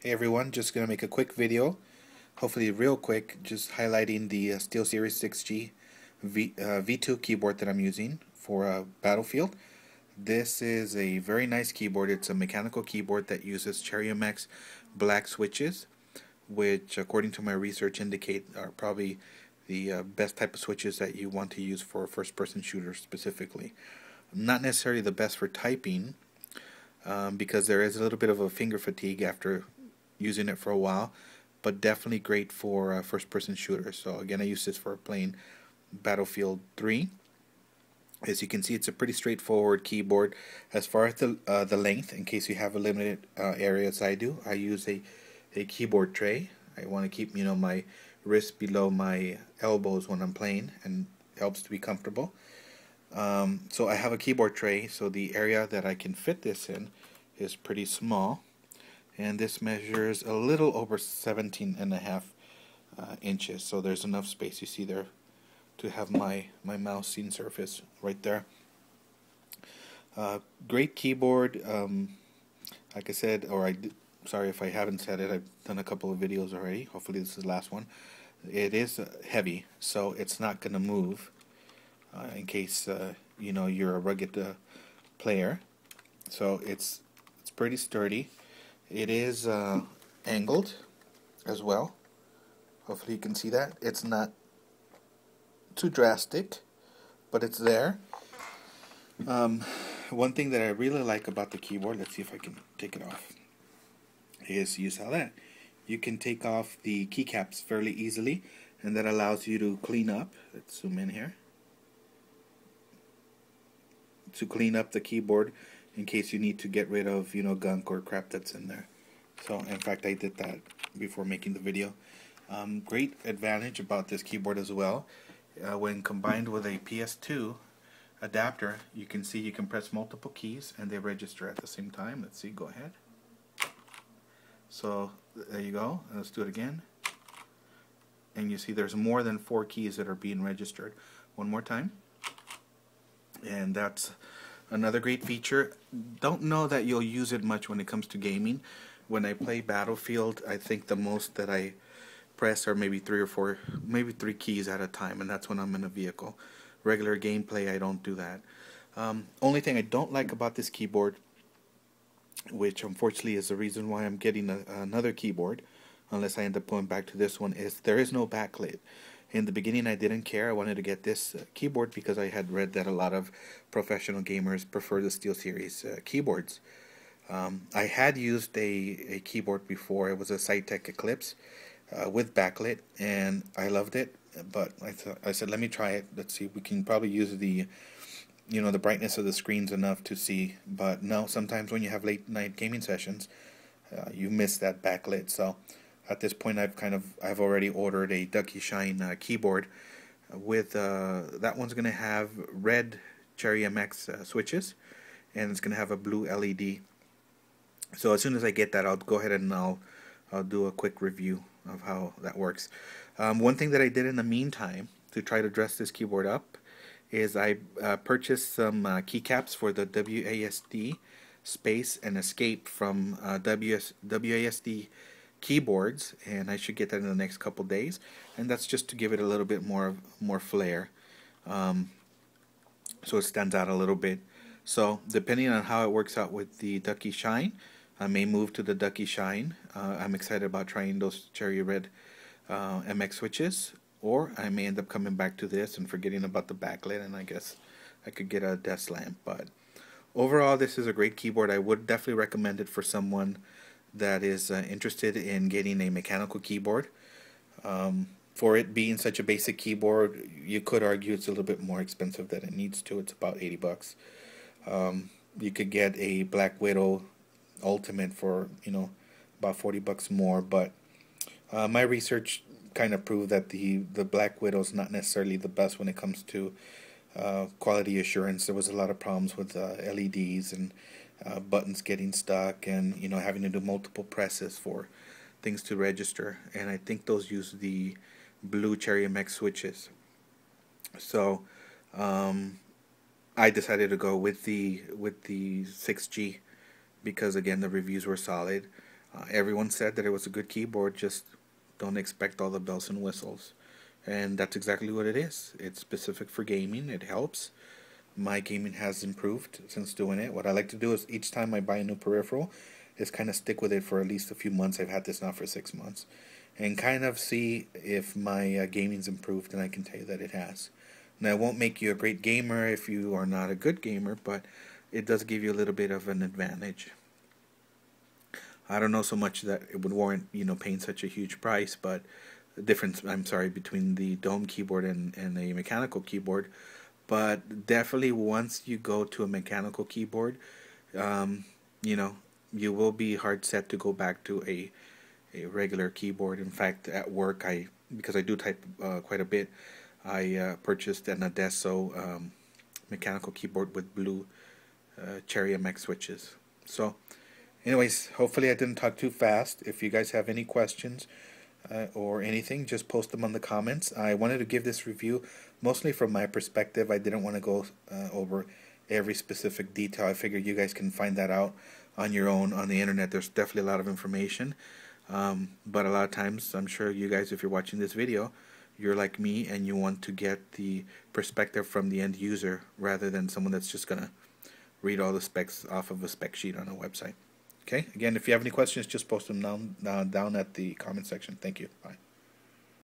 Hey everyone, just going to make a quick video, hopefully real quick, just highlighting the SteelSeries 6GV2 keyboard that I'm using for Battlefield. This is a very nice keyboard. It's a mechanical keyboard that uses Cherry MX black switches, which according to my research indicate are probably the best type of switches that you want to use for first-person shooters specifically. Not necessarily the best for typing, because there is a little bit of a finger fatigue after using it for a while, but definitely great for first-person shooters. So again, I use this for playing Battlefield 3. As you can see, it's a pretty straightforward keyboard. As far as the length, in case you have a limited area as I do, I use a keyboard tray. I want to keep my wrist below my elbows when I'm playing, and it helps to be comfortable. So I have a keyboard tray, so the area that I can fit this in is pretty small, and this measures a little over 17.5 inches, so there's enough space, you see there, to have my mouse scene surface right there. Great keyboard. Like I said, sorry if I haven't said it, I've done a couple of videos already, hopefully this is the last one. It is heavy, so it's not going to move, in case you're a rugged player. So it's pretty sturdy. It is angled as well. Hopefully you can see that. It's not too drastic, but it's there. One thing that I really like about the keyboard, let's see if I can take it off, is you saw that. You can take off the keycaps fairly easily, and that allows you to clean up. Let's zoom in here. To clean up the keyboard in case you need to get rid of gunk or crap that's in there. So in fact I did that before making the video. Great advantage about this keyboard as well, when combined with a PS2 adapter, you can see you can press multiple keys and they register at the same time. Let's see, go ahead. So there you go. Let's do it again, and you see there's more than 4 keys that are being registered. One more time, and that's another great feature. Don't know that you'll use it much when it comes to gaming. When I play Battlefield, I think the most that I press are maybe 3 or 4, maybe 3 keys at a time, and that's when I'm in a vehicle. Regular gameplay, I don't do that. Only thing I don't like about this keyboard, which unfortunately is the reason why I'm getting another keyboard, unless I end up going back to this one, is there is no backlit. In the beginning I didn't care. I wanted to get this keyboard because I had read that a lot of professional gamers prefer the SteelSeries keyboards. I had used a keyboard before. It was a Cytec Eclipse with backlit, and I loved it, but I said let me try it. Let's see, we can probably use the the brightness of the screens enough to see, but no, sometimes when you have late night gaming sessions, you miss that backlit. So at this point I've already ordered a Ducky Shine keyboard with that one's going to have red Cherry MX switches, and it's going to have a blue LED. So as soon as I get that, I'll go ahead and I'll do a quick review of how that works. One thing that I did in the meantime to try to dress this keyboard up is I purchased some keycaps for the WASD space and escape from WASD keyboards, and I should get that in the next couple days, and that's just to give it a little bit more flair, so it stands out a little bit. So depending on how it works out with the Ducky Shine, I may move to the Ducky Shine. I'm excited about trying those cherry red MX switches, or I may end up coming back to this and forgetting about the backlit, and I guess I could get a desk lamp. But overall, this is a great keyboard. I would definitely recommend it for someone that is interested in getting a mechanical keyboard. For it being such a basic keyboard, you could argue it's a little bit more expensive than it needs to. It's about 80 bucks. You could get a Black Widow Ultimate for about 40 bucks more, but my research kind of proved that the Black Widow is not necessarily the best when it comes to quality assurance. There was a lot of problems with LEDs and buttons getting stuck, and having to do multiple presses for things to register, and I think those use the blue Cherry MX switches. So I decided to go with the 6G because again the reviews were solid. Everyone said that it was a good keyboard, just don't expect all the bells and whistles. And that's exactly what it is. It's specific for gaming. It helps. My gaming has improved since doing it. What I like to do is each time I buy a new peripheral is kind of stick with it for at least a few months. I've had this now for 6 months. And kind of see if my gaming's improved, and I can tell you that it has. Now, it won't make you a great gamer if you are not a good gamer, but it does give you a little bit of an advantage. I don't know so much that it would warrant, paying such a huge price, but the difference, I'm sorry, between the dome keyboard and a mechanical keyboard. But definitely once you go to a mechanical keyboard, um, you know, you will be hard set to go back to a regular keyboard. In fact, at work, because I do type quite a bit, I purchased an Adesso mechanical keyboard with blue Cherry MX switches. So, anyways, hopefully I didn't talk too fast. If you guys have any questions or anything, just post them on the comments. I wanted to give this review mostly from my perspective. I didn't want to go over every specific detail. I figured you guys can find that out on your own on the internet. There's definitely a lot of information. But a lot of times, I'm sure you guys, if you're watching this video, you're like me and you want to get the perspective from the end user rather than someone that's just going to read all the specs off of a spec sheet on a website. Okay, again, if you have any questions, just post them down at the comment section. Thank you. Bye.